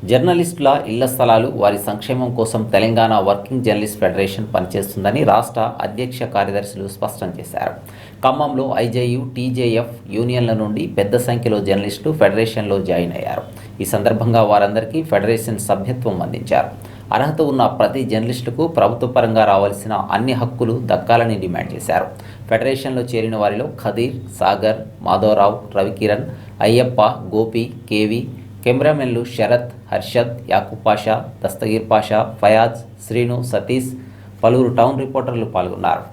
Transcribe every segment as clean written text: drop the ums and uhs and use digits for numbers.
జర్నలిస్టుల ఇళ్ల స్థలాలు వారి సంక్షేమం కోసం తెలంగాణ వర్కింగ్ జర్నలిస్ట్ ఫెడరేషన్ పనిచేస్తుందని రాష్ట్ర అధ్యక్ష కార్యదర్శులు స్పష్టం చేశారు. ఖమ్మంలో ఐజేయు, టీజేఎఫ్ యూనియన్ల నుండి పెద్ద సంఖ్యలో జర్నలిస్టులు ఫెడరేషన్లో జాయిన్ అయ్యారు. ఈ సందర్భంగా వారందరికీ ఫెడరేషన్ సభ్యత్వం అందించారు. అర్హత ఉన్న ప్రతి జర్నలిస్టుకు ప్రభుత్వ పరంగా రావాల్సిన అన్ని హక్కులు దక్కాలని డిమాండ్ చేశారు. ఫెడరేషన్లో చేరిన వారిలో ఖదీర్, సాగర్, మాధవరావు, రవికిరణ్, అయ్యప్ప, గోపి, కేవి, కెమెరామెన్లు శరత్, హర్షద్, యాకూబ్ పాషా, దస్తగీర్ పాషా, ఫయాజ్, శ్రీను, సతీష్, పలువురు టౌన్ రిపోర్టర్లు పాల్గొన్నారు.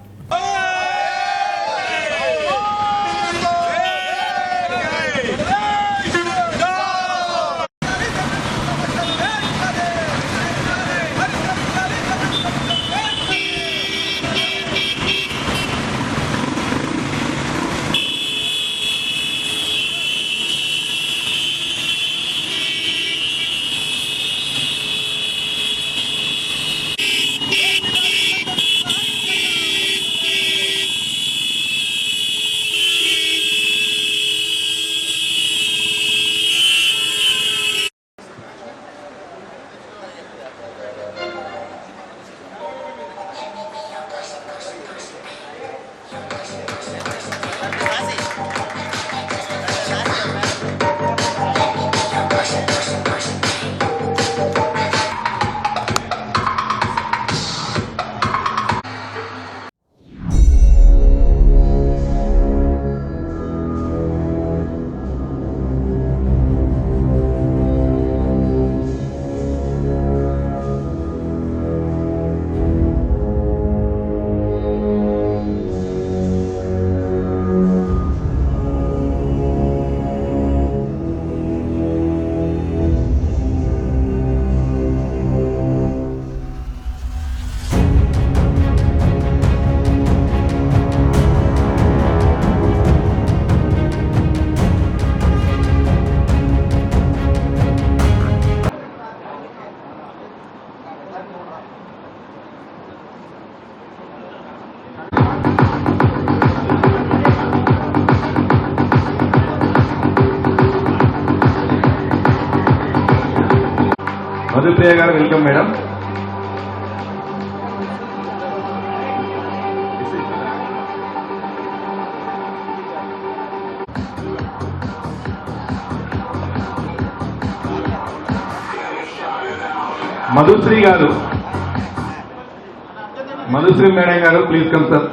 మధుప్రియ గారు వెల్కమ్ మేడం. మధుశ్రీ గారు, మధుశ్రీ మేడం గారు please come sir.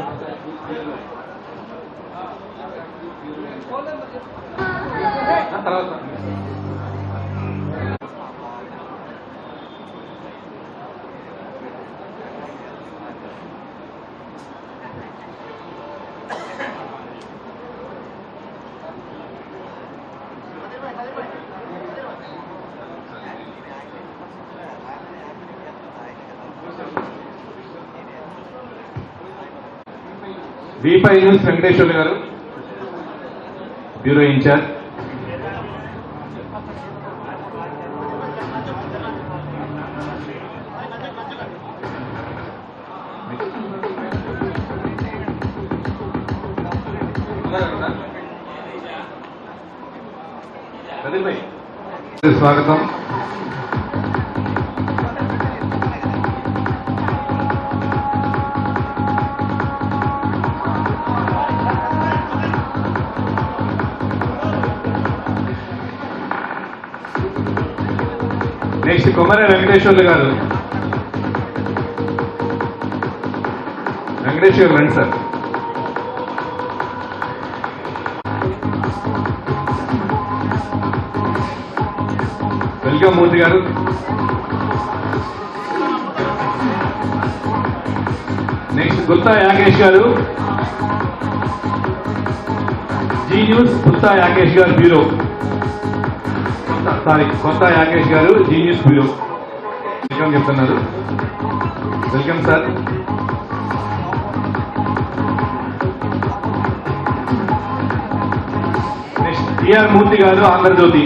V5 news Venkateswarlu గారు, బ్యూరో ఇన్ఛార్జ్. స్వాగతం. నెక్స్ట్ కొమర వెంకటేశ్వర్లు గారు. వెంకటేశ్వర్ రండి సార్. వెల్కమ్ మూర్తి గారు. నెక్స్ట్ గుత్తా యాకేష్ గారు, జీ న్యూస్. గుత్తా యాకేష్ గారు బ్యూరో, కొత్త యాకేష్ గారు, జీ న్యూస్ బ్యూరో. వెల్కమ్ చెప్తున్నారు. Welcome sir. నెక్స్ట్ టిఆర్ మూర్తి గారు, ఆంధ్రజ్యోతి.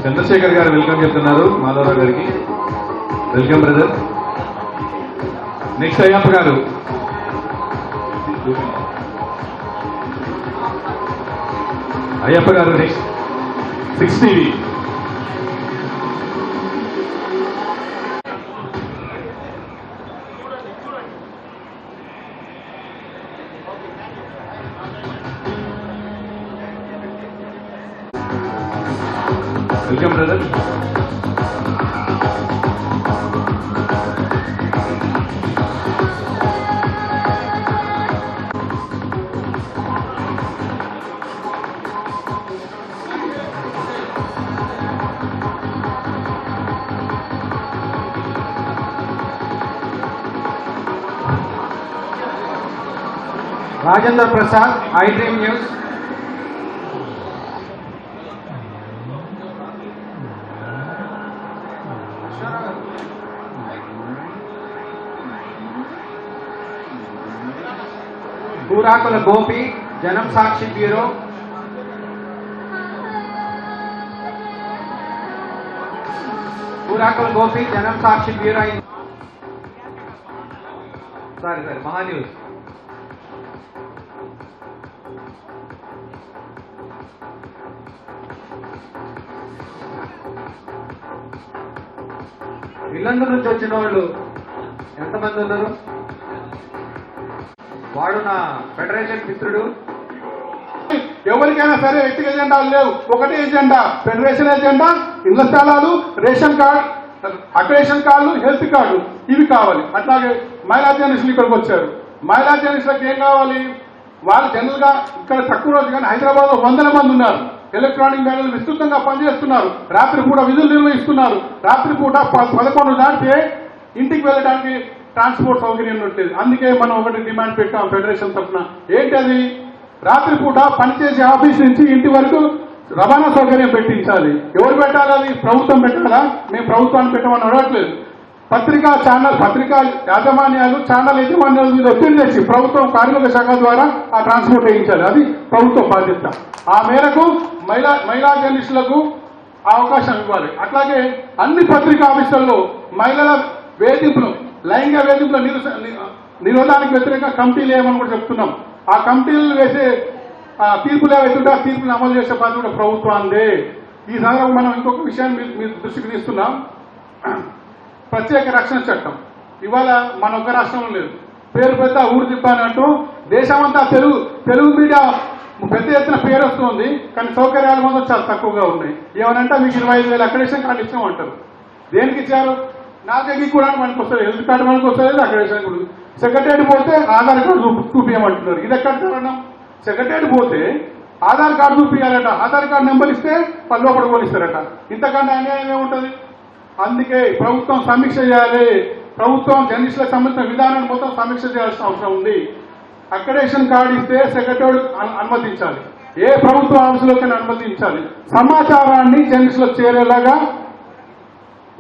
చంద్రశేఖర్ గారు వెల్కమ్ చెప్తున్నారు మాధవరావు గారికి. Welcome brother. నెక్స్ట్ అయ్యప్ప గారు. అయ్యప్ప గారు next 6 TV. Welcome brother. Rajendra Prasad, I dream news. కూరాకుల గోపి, జనం సాక్షి బ్యూరో. కూరాకుల గోపి, జనం సాక్షి బ్యూరో. సారీ మహా న్యూస్. ఇల్లందు నుంచి వచ్చిన వాళ్ళు ఎంతమంది ఉన్నారు? వాడు నా ఫెడరేషన్ మిత్రుడు. ఎవరికైనా సరే వ్యక్తిగత ఎజెండాలు లేవు. ఒకటే ఎజెండా, ఫెడరేషన్ ఎజెండా. ఇళ్ల స్థలాలు, రేషన్ కార్డు, అక్రేషన్ కార్డులు, హెల్త్ కార్డు, ఇవి కావాలి. అట్లాగే మహిళా జర్నలిస్టులు ఇక్కడికి వచ్చారు. మహిళా జర్నలిస్టులకు ఏం కావాలి? వాళ్ళు జనరల్ గా ఇక్కడ తక్కువ రోజు కానీ హైదరాబాద్ లో 100 మంది ఉన్నారు. ఎలక్ట్రానిక్ బ్యానర్లు విస్తృతంగా పనిచేస్తున్నారు. రాత్రిపూట విధులు నిర్వహిస్తున్నారు. రాత్రిపూట 11 దాటితే ఇంటికి వెళ్ళడానికి ట్రాన్స్పోర్ట్ సౌకర్యం ఉండట్లేదు. అందుకే మనం ఒకటి డిమాండ్ పెట్టాం ఫెడరేషన్ తరఫున. ఏంటి అది? రాత్రిపూట పనిచేసే ఆఫీస్ నుంచి ఇంటి వరకు రవాణా సౌకర్యం పెట్టించాలి. ఎవరు పెట్టాలి? అది ప్రభుత్వం పెట్టాలా? మేము ప్రభుత్వాన్ని పెట్టమని అడగట్లేదు. పత్రికా యాజమాన్యాలు, ఛానల్ యజమాన్యాల మీద ఒత్తిడి తెచ్చి ప్రభుత్వం కార్మిక శాఖ ద్వారా ఆ ట్రాన్స్పోర్ట్ వేయించాలి. అది ప్రభుత్వం బాధ్యత. ఆ మేరకు మహిళా జర్నలిస్టులకు అవకాశం ఇవ్వాలి. అట్లాగే అన్ని పత్రికా ఆఫీసుల్లో మహిళల వేధింపులు, లైంగిక వేధింపుల నిరోధానికి వ్యతిరేకంగా కమిటీలు వేయమని కూడా చెప్తున్నాం. ఆ కమిటీలు వేసే తీర్పులు ఏవైతుంటే ఆ తీర్పులను అమలు చేసే బాధ్యత కూడా ప్రభుత్వాందే. ఈ సందర్భంగా మనం ఇంకొక విషయాన్ని మీ దృష్టికి తీస్తున్నాం. ప్రత్యేక రక్షణ చట్టం ఇవాళ మన ఒక్క రాష్ట్రంలో లేదు. పేరు పెద్ద ఊరు తిప్పానంటూ దేశమంతా తెలుగు మీడియా పెద్ద ఎత్తున పేరు వస్తుంది. కానీ సౌకర్యాలు మాత్రం చాలా తక్కువగా ఉన్నాయి. ఏమనంటే మీకు 25,000 అక్రెడిషన్ కార్డు ఇచ్చామంటారు. దేనికి ఇచ్చారు? నాకే కూడా మనకు వస్తుంది, హెల్త్ కార్డు మనకు వస్తుంది, అక్రెడిషన్ కూడా. సెక్రటరీ పోతే ఆధార్ కార్డు చూపించమంటున్నారు. ఇది ఎక్కడ కారణం? సెక్రటరీ పోతే ఆధార్ కార్డు చూపించాలట. ఆధార్ కార్డు నెంబర్ ఇస్తే పళ్ళు ఒకటి పోలిస్తారట. ఇంతకన్నా అన్యాయం ఏముంటుంది? అందుకే ప్రభుత్వం సమీక్ష చేయాలి. ప్రభుత్వం జర్నలిస్టులకు సంబంధించిన విధానాన్ని మొత్తం సమీక్ష చేయాల్సిన అవసరం ఉంది. అక్రెడిషన్ కార్డు ఇస్తే సెక్రటరీ అనుమతించాలి. ఏ ప్రభుత్వ ఆఫీసులోకైనా అనుమతించాలి. సమాచారాన్ని జర్నలిస్టులకు చేరేలాగా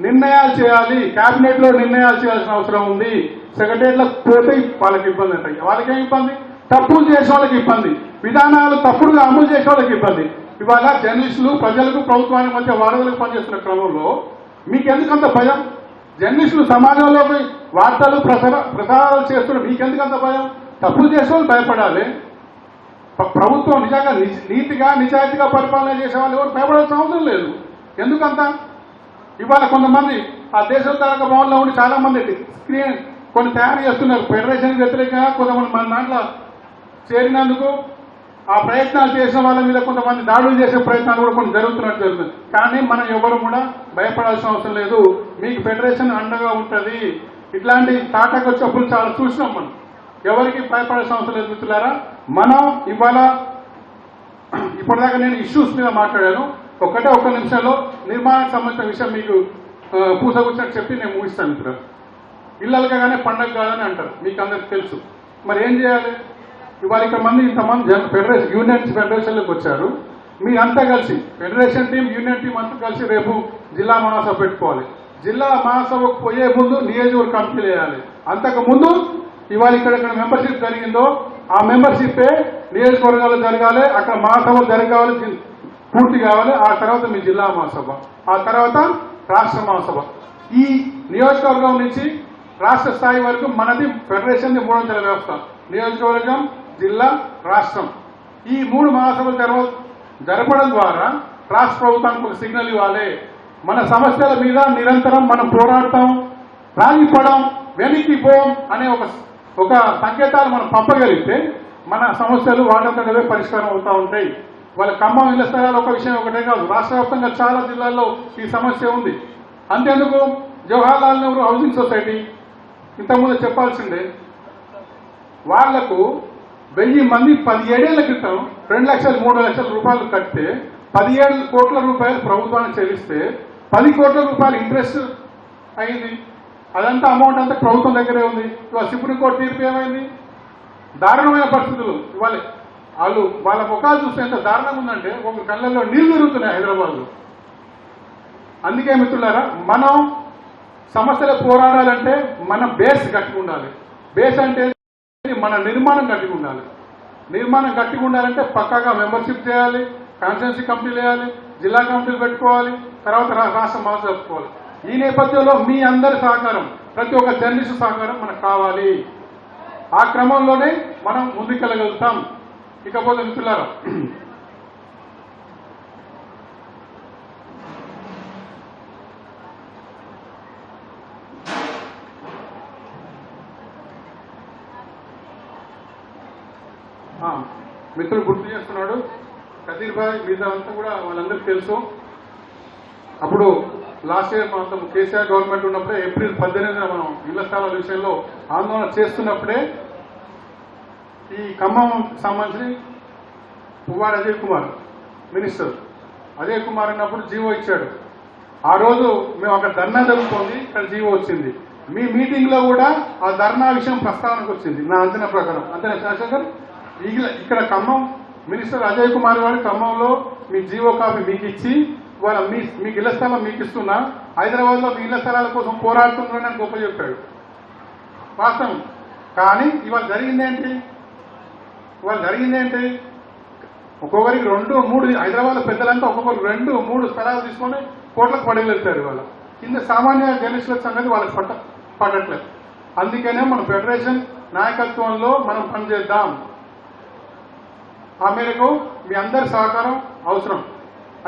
నిర్ణయాలు చేయాలి. కేబినెట్ లో నిర్ణయాలు చేయాల్సిన అవసరం ఉంది. సెక్రటరీలకు పోతే వాళ్ళకి ఇబ్బంది ఉంటాయి. వాళ్ళకేం ఇబ్బంది? తప్పులు చేసే వాళ్ళకి ఇబ్బంది, విధానాలు తప్పుడుగా అమలు చేసే వాళ్ళకి ఇబ్బంది. ఇవాళ జర్నలిస్టులు ప్రజలకు ప్రభుత్వానికి మధ్య వారధులకు పనిచేస్తున్న క్రమంలో మీకెందుకంత భయం? జర్నలిస్టులు సమాజంలోకి వార్తలు ప్రసారాలు చేస్తున్న మీకెందుకంత భయం? తప్పులు చేసే వాళ్ళు భయపడాలి. ప్రభుత్వం నిజంగా నీతిగా నిజాయితీగా పరిపాలన చేసే వాళ్ళు ఎవరు భయపడాల్సిన అవసరం లేదు. ఎందుకంత? ఇవాళ కొంతమంది ఆ దేశం తరగ భవన్లో ఉండి చాలా మంది స్క్రీన్ కొన్ని తయారు చేస్తున్నారు. ఫెడరేషన్ వ్యతిరేకంగా కొంతమంది మన దాంట్లో చేరినందుకు ఆ ప్రయత్నాలు చేసిన వాళ్ళ మీద కొంతమంది దాడులు చేసే ప్రయత్నాలు కూడా కొన్ని జరుగుతున్నట్టు జరుగుతుంది. కానీ మనం ఎవరు కూడా భయపడాల్సిన అవసరం లేదు. మీకు ఫెడరేషన్ అండగా ఉంటుంది. ఇట్లాంటి తాటక చెప్పులు చాలా చూసినాం మనం. ఎవరికి భయపడాల్సిన అవసరం లేదు మిత్రులారా. మనం ఇవాళ ఇప్పటిదాకా నేను ఇష్యూస్ మీద మాట్లాడాను. ఒక్క నిమిషంలో నిర్మాణానికి సంబంధించిన విషయం మీకు పూసగుచ్చినట్టు చెప్పి నేను ముగిస్తాను మిత్రులు. ఇళ్ళలుగానే పండగ కాదని అంటారు, మీకు అందరికి తెలుసు. మరి ఏం చేయాలి? ఇవాళ ఇంతమంది ఫెడరేషన్ యూనియన్ ఫెడరేషన్లోకి వచ్చారు. మీరంతా కలిసి ఫెడరేషన్ టీం, యూనియన్ టీం అంతా కలిసి రేపు జిల్లా మహాసభ పెట్టుకోవాలి. జిల్లా మహాసభకు పోయే ముందు నియోజకవర్గ కమిటీలు వేయాలి. అంతకు ముందు ఇవాళ ఇక్కడ మెంబర్షిప్ జరిగిందో ఆ మెంబర్షిప్పే నియోజకవర్గాల్లో జరగాలి. అక్కడ మహాసభలు జరగాలి, పూర్తి కావాలి. ఆ తర్వాత మీ జిల్లా మహాసభ, ఆ తర్వాత రాష్ట్ర మహాసభ. ఈ నియోజకవర్గం నుంచి రాష్ట్ర స్థాయి వరకు మనది ఫెడరేషన్ 3 అంచెల వ్యవస్థ. నియోజకవర్గం, జిల్లా, రాష్ట్రం. ఈ 3 మహాసభల జరపడం ద్వారా రాష్ట్ర ప్రభుత్వానికి ఒక సిగ్నల్ ఇవ్వాలి. మన సమస్యల మీద నిరంతరం మనం పోరాడతాం, రాగిపడం, వెనక్కి పోం అనే ఒక సంకేతాలు మనం పంపగలిగితే మన సమస్యలు వాటంతటవే పరిష్కారం అవుతూ ఉంటాయి. వాళ్ళ ఖమ్మం ఇళ్ల స్థలాలు ఒక విషయం ఒకటే కాదు, రాష్ట్ర వ్యాప్తంగా చాలా జిల్లాల్లో ఈ సమస్య ఉంది. అంతేందుకు జవహర్లాల్ నెహ్రూ హౌసింగ్ సొసైటీ ఇంతకుముందు చెప్పాల్సిందే, వాళ్లకు 1000 మంది 17 ఏళ్ల క్రితం 2 లక్షలు 3 లక్షల రూపాయలు కడితే 17 కోట్ల రూపాయలు ప్రభుత్వానికి చెల్లిస్తే 10 కోట్ల రూపాయలు ఇంట్రెస్ట్ అయింది. అదంతా అమౌంట్ అంతా ప్రభుత్వం దగ్గరే ఉంది. ఇవాళ సుప్రీంకోర్టు తీర్పు ఏమైంది? దారుణమైన పరిస్థితులు. ఇవాళ వాళ్ళ ముఖాలు చూస్తే ఎంత దారుణంగా ఉందంటే ఒక కళ్ళల్లో నీళ్లు తిరుగుతున్నాయి హైదరాబాద్లో. అందుకే మిత్రులారా, మనం సమస్యలు పోరాడాలంటే మన బేస్ గట్టిగా ఉండాలి. బేస్ అంటే మన నిర్మాణం గట్టిగా ఉండాలి. నిర్మాణం గట్టిగా ఉండాలంటే పక్కాగా మెంబర్షిప్ చేయాలి, కాన్స్టిట్యున్సీ కమిటీలు వేయాలి, జిల్లా కమిటీలు పెట్టుకోవాలి, తర్వాత రాష్ట్ర మనసు జరుపుకోవాలి. ఈ నేపథ్యంలో మీ అందరి సహకారం, ప్రతి ఒక్క జర్నలిస్టు సహకారం మనకు కావాలి. ఆ క్రమంలోనే మనం ముందుకెళ్ళగలుగుతాం. ఇకపోతే మిత్రులారా, మిత్రుడు గుర్తు చేస్తున్నాడు కదీర్ భాయ్, మిగతా అంతా కూడా వాళ్ళందరికీ తెలుసు. అప్పుడు లాస్ట్ ఇయర్ మనం కేసీఆర్ గవర్నమెంట్ ఉన్నప్పుడే ఏప్రిల్ 18న మనం ఇళ్ల స్థలాల విషయంలో ఆందోళన చేస్తున్నప్పుడే ఈ ఖమ్మం సంబంధించి పువ్వాడ అజయ్ కుమార్ మినిస్టర్ అజయ్ కుమార్ అన్నప్పుడు జీవో ఇచ్చాడు. ఆ రోజు మేము అక్కడ ధర్నా జరుగుతోంది, ఇక్కడ జీవో వచ్చింది. మీ మీటింగ్ లో కూడా ఆ ధర్నా విషయం ప్రస్తావనకు వచ్చింది నా అంచనా ప్రకారం. అంతేనా శాసకర్? ఇక్కడ ఖమ్మం మినిస్టర్ అజయ్ కుమార్ గారు ఖమ్మంలో మీ జీవో కాపీ మీకు ఇచ్చి వాళ్ళ మీకు ఇళ్ల స్థలం మీకు ఇస్తున్నా, హైదరాబాద్ లో మీ ఇళ్ల స్థలాల కోసం పోరాడుతున్నారని అని గొప్ప చెప్పాడు. వాస్తవం. కానీ ఇవాళ జరిగిందేంటి? ఒక్కొక్కరికి 2, 3 హైదరాబాద్ లో పెద్దలంతా ఒక్కొక్కరు 2, 3 స్థలాలు తీసుకొని కోట్లకు పడగలుగుతారు. వాళ్ళ కింద సామాన్య జర్నలిస్టుల సంగతి వాళ్ళకి పడట్లేదు. అందుకనే మన ఫెడరేషన్ నాయకత్వంలో మనం పనిచేద్దాం. ఆ మేరకు మీ అందరి సహకారం అవసరం.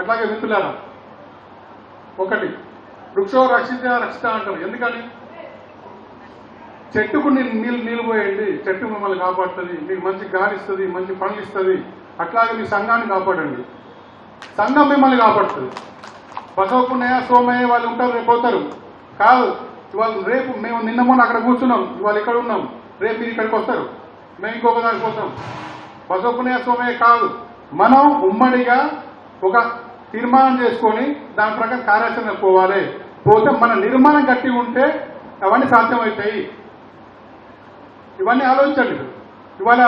అట్లాగే మిత్రులారా, ఒకటి వృక్షో రక్షిత అంటారు. ఎందుకని? చెట్టుకు నీళ్ళు పోయండి, చెట్టు మిమ్మల్ని కాపాడుతుంది, మీకు మంచి గాలి ఇస్తుంది, మంచి పనులు ఇస్తుంది. అట్లాగే మీ సంఘాన్ని కాపాడండి, సంఘం మిమ్మల్ని కాపాడుతుంది. బసవపున్నయ్య సోమయ్య వాళ్ళు ఉంటారు, రేపు పోతారు కాదు. ఇవాళ రేపు మేము నిన్న మొన్న అక్కడ కూర్చున్నాం, ఇవాళ ఇక్కడ ఉన్నాం, రేపు మీరు ఇక్కడికి వస్తారు, మేము ఇంకొక దానికి పోతాం. బసవపున్నయ్య సోమయ్య కాదు, మనం ఉమ్మడిగా ఒక తీర్మానం చేసుకొని దాని ప్రకారం కార్యాచరణ పోవాలి. పోతే మన నిర్మాణం గట్టిగా ఉంటే అవన్నీ సాధ్యమవుతాయి. ఇవన్నీ ఆలోచించండి. ఇవాళ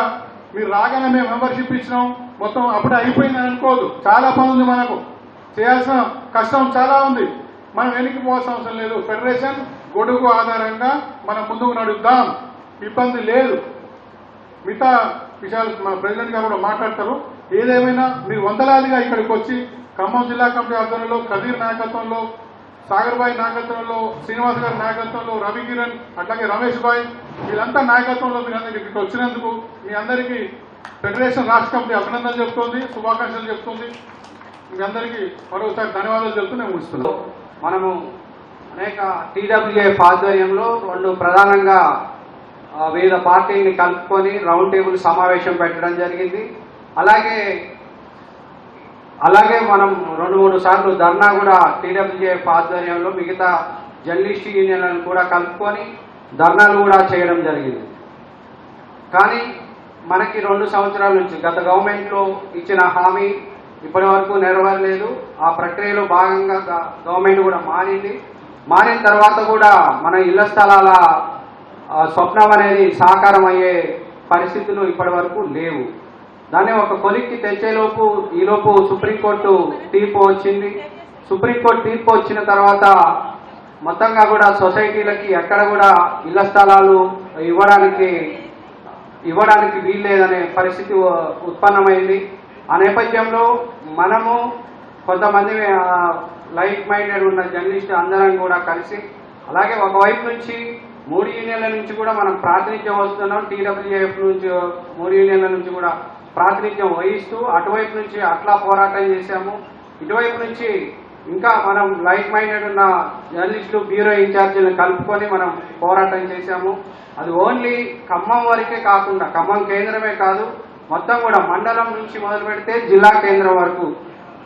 మీరు రాగానే మేము మెంబర్షిప్ ఇచ్చినాం, మొత్తం అప్పుడే అయిపోయిందని అనుకోదు. చాలా పని ఉంది, మనకు చేయాల్సిన కష్టం చాలా ఉంది. మనం వెనక్కి పోవాల్సిన అవసరం లేదు. ఫెడరేషన్ గొడుగు ఆధారంగా మనం ముందుకు నడుద్దాం, ఇబ్బంది లేదు. మిగతా విషయాలు మన ప్రెసిడెంట్ గారు కూడా మాట్లాడతారు. ఏదేమైనా మీరు వందలాదిగా ఇక్కడికి వచ్చి ఖమ్మం జిల్లా కమిటీ ఆధ్వర్యంలో, కదీర్ నాయకత్వంలో, సాగర్ భాయ్ నాయకత్వంలో, శ్రీనివాస్ గారి నాయకత్వంలో, రవి కిరణ్, అట్లాగే రమేష్ భాయ్, వీళ్ళంతా నాయకత్వంలో మీరందరికీ ఇక్కడికి వచ్చినందుకు మీ అందరికీ ఫెడరేషన్ రాష్ట్ర కమిటీ అభినందనలు చెప్తోంది, శుభాకాంక్షలు చెప్తుంది. మీ అందరికీ మరోసారి ధన్యవాదాలు చెప్తూ నేను ముగిస్తున్నాను. మనము అనేక టీడబ్ల్యూఎఫ్ ఆధ్వర్యంలో 2 ప్రధానంగా వివిధ పార్టీని కలుపుకొని రౌండ్ టేబుల్ సమావేశం పెట్టడం జరిగింది. అలాగే మనం 2-3 సార్లు ధర్నా కూడా టీడబ్ల్యూఎఫ్ ఆధ్వర్యంలో మిగతా జర్నలిస్ట్ యూనియన్లను కూడా కలుపుకొని ధర్నాలు కూడా చేయడం జరిగింది. కానీ మనకి 2 సంవత్సరాల నుంచి గత గవర్నమెంట్లో ఇచ్చిన హామీ ఇప్పటి వరకు నెరవేరలేదు. ఆ ప్రక్రియలో భాగంగా గవర్నమెంట్ కూడా మారిన తర్వాత కూడా మన ఇళ్ల స్థలాల స్వప్నం అనేది సాకారం అయ్యే పరిస్థితులు ఇప్పటి వరకు లేవు. దాన్ని ఒక కొలిక్కి తెచ్చేలోపు ఈలోపు సుప్రీంకోర్టు తీర్పు వచ్చింది. సుప్రీంకోర్టు తీర్పు వచ్చిన తర్వాత మొత్తంగా కూడా సొసైటీలకి ఎక్కడ కూడా ఇళ్ల స్థలాలు ఇవ్వడానికి వీల్లేదనే పరిస్థితి ఉత్పన్నమైంది. ఆ నేపథ్యంలో మనము కొంతమంది లైక్ మైండెడ్ ఉన్న జర్నలిస్ట్ అందరం కూడా కలిసి, అలాగే ఒకవైపు నుంచి 3 యూనియన్ల నుంచి కూడా మనం ప్రాతినిధ్యం వస్తున్నాం. టీడబ్ల్యూఎఫ్ నుంచి 3 యూనియన్ల నుంచి కూడా ప్రాతినిధ్యం వహిస్తూ అటువైపు నుంచి అట్లా పోరాటం చేశాము. ఇటువైపు నుంచి ఇంకా మనం లైక్ మైండెడ్ ఉన్న జర్నలిస్టులు బ్యూరో ఇన్ఛార్జీలను కలుపుకొని మనం పోరాటం చేశాము. అది ఓన్లీ ఖమ్మం వరకే కాకుండా ఖమ్మం కేంద్రమే కాదు, మొత్తం కూడా మండలం నుంచి మొదలు పెడితే జిల్లా కేంద్రం వరకు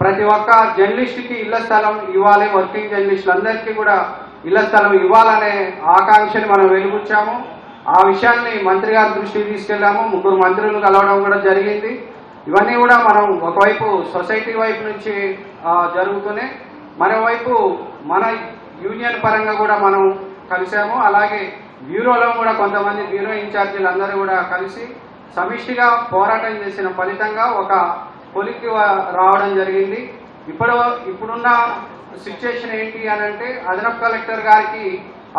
ప్రతి ఒక్క జర్నలిస్టుకి ఇళ్ల స్థలం ఇవ్వాలి, వర్కింగ్ జర్నలిస్టులందరికీ కూడా ఇళ్ల స్థలం ఇవ్వాలనే ఆకాంక్షని మనం వెలుగుచ్చాము. ఆ విషయాన్ని మంత్రి గారి దృష్టికి తీసుకెళ్లాము. 3 మంత్రులు కలవడం కూడా జరిగింది. ఇవన్నీ కూడా మనం ఒకవైపు సొసైటీ వైపు నుంచి జరుగుతూనే మరోవైపు మన యూనియన్ పరంగా కూడా మనం కలిసాము. అలాగే బ్యూరోలో కూడా కొంతమంది బ్యూరో ఇన్ఛార్జీలు అందరూ కూడా కలిసి సమిష్టిగా పోరాటం చేసిన ఫలితంగా ఒక కొలిక్కి రావడం జరిగింది. ఇప్పుడున్న సిచ్యుయేషన్ ఏంటి అని అంటే అదనపు కలెక్టర్ గారికి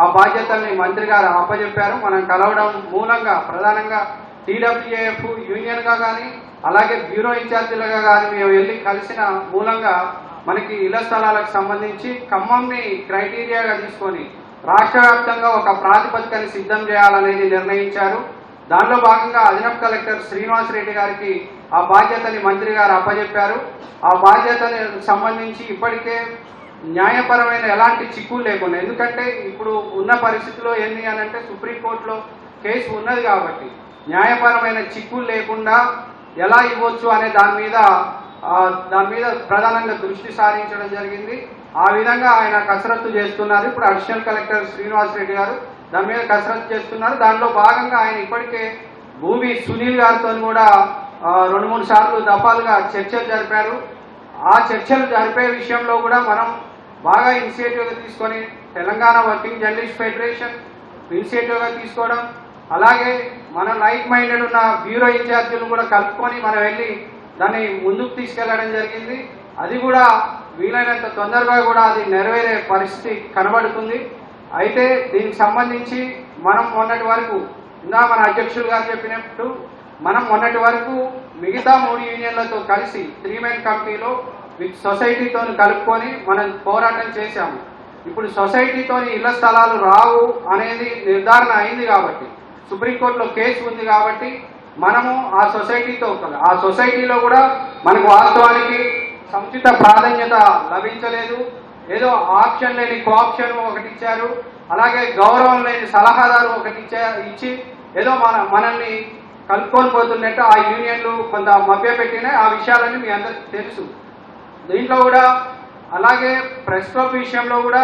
ఆ బాధ్యతల్ని మంత్రి గారు అప్పచెప్పారు. మనం కలవడం మూలంగా ప్రధానంగా టీడబ్ల్యూఏఎఫ్ యూనియన్గా కానీ అలాగే బ్యూరో ఇన్ఛార్జీలుగా కానీ మేము వెళ్ళి కలిసిన మూలంగా మనకి ఇళ్ల స్థలాలకు సంబంధించి ఖమ్మంని క్రైటీరియాగా తీసుకొని రాష్ట్ర వ్యాప్తంగా ఒక ప్రాతిపదికని సిద్ధం చేయాలనేది నిర్ణయించారు. దానిలో భాగంగా అదనపు కలెక్టర్ శ్రీనివాస్ రెడ్డి గారికి ఆ బాధ్యతని మంత్రి గారు అప్పచెప్పారు. ఆ బాధ్యతని సంబంధించి ఇప్పటికే న్యాయపరమైన ఎలాంటి చిక్కులు లేకుండా, ఎందుకంటే ఇప్పుడు ఉన్న పరిస్థితిలో ఏంటి అని అంటే సుప్రీంకోర్టులో కేసు ఉన్నది కాబట్టి న్యాయపరమైన చిక్కులు లేకుండా ఎలా ఇవ్వచ్చు అనే దాని మీద ప్రధానంగా దృష్టి సారించడం జరిగింది. ఆ విధంగా ఆయన కసరత్తు చేస్తున్నారు. ఇప్పుడు అడిషనల్ కలెక్టర్ శ్రీనివాస్ రెడ్డి గారు దాని మీద కసరత్తు చేస్తున్నారు. దానిలో భాగంగా ఆయన ఇప్పటికే భూమి సునీల్ గారితో కూడా 2-3 సార్లు దఫాలుగా చర్చలు జరిపారు. ఆ చర్చలు జరిపే విషయంలో కూడా మనం బాగా ఇనిషియేటివ్గా తీసుకొని తెలంగాణ వర్కింగ్ జర్నలిస్ట్ ఫెడరేషన్ ఇనిషియేటివ్గా తీసుకోవడం, అలాగే మన లైక్ మైండెడ్ ఉన్న బ్యూరో ఇన్ఛార్జీలు కూడా కలుపుకొని మనం వెళ్ళి దాన్ని ముందుకు తీసుకెళ్లడం జరిగింది. అది కూడా వీలైనంత తొందరగా కూడా అది నెరవేరే పరిస్థితి కనబడుతుంది. అయితే దీనికి సంబంధించి మనం మొన్నటి వరకు మన అధ్యక్షులు గారు చెప్పినట్టు మనం మొన్నటి వరకు మిగతా 3 యూనియన్లతో కలిసి 3 మెన్ కమిటీలో సొసైటీతో కలుపుకొని మనం పోరాటం చేశాము. ఇప్పుడు సొసైటీతో ఇళ్ల స్థలాలు రావు అనేది నిర్ధారణ అయింది కాబట్టి, సుప్రీంకోర్టులో కేసు ఉంది కాబట్టి మనము ఆ సొసైటీలో కూడా మనకు వాస్తవానికి సముచిత ప్రాధాన్యత లభించలేదు. ఏదో ఆప్షన్ లేని కోఆప్షన్ ఒకటి ఇచ్చారు, అలాగే గౌరవం లేని సలహాదారు ఒకటి ఇచ్చి ఏదో మనల్ని కలుపుకొని పోతున్నట్టు ఆ యూనియన్లు కొంత మభ్యపెట్టినాయి. ఆ విషయాలన్నీ మీ అందరికీ తెలుసు. దీంట్లో కూడా అలాగే ప్రెస్ క్లబ్ విషయంలో కూడా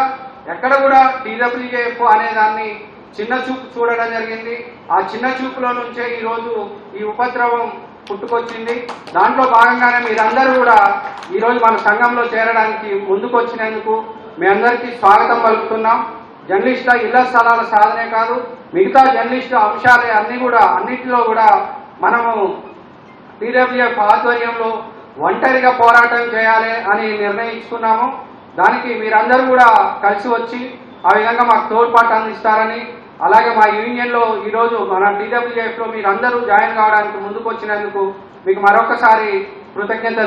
ఎక్కడ కూడా టీడబ్ల్యూఏఎఫ్ అనే దాన్ని చిన్న చూపు చూడడం జరిగింది. ఆ చిన్న చూపులో నుంచే ఈరోజు ఈ ఉపద్రవం పుట్టుకొచ్చింది. దాంట్లో భాగంగానే మీరందరూ కూడా ఈరోజు మన సంఘంలో చేరడానికి ముందుకొచ్చినందుకు మీ అందరికీ స్వాగతం పలుకుతున్నాం. జర్నలిస్టుల ఇళ్ల స్థలాల సాధనే కాదు, మిగతా జర్నలిస్టు అంశాలే అన్నింటిలో కూడా మనము టీడబ్ల్యూఎఫ్ ఆధ్వర్యంలో ఒంటరిగా పోరాటం చేయాలి అని నిర్ణయించుకున్నాము. దానికి మీరందరూ కూడా కలిసి వచ్చి ఆ విధంగా మాకు తోడ్పాటు అందిస్తారని, అలాగే మా యూనియన్లో ఈరోజు మన టీడబ్ల్యూఎఫ్లో మీరందరూ జాయిన్ కావడానికి ముందుకు వచ్చినందుకు మీకు మరొకసారి కృతజ్ఞతలు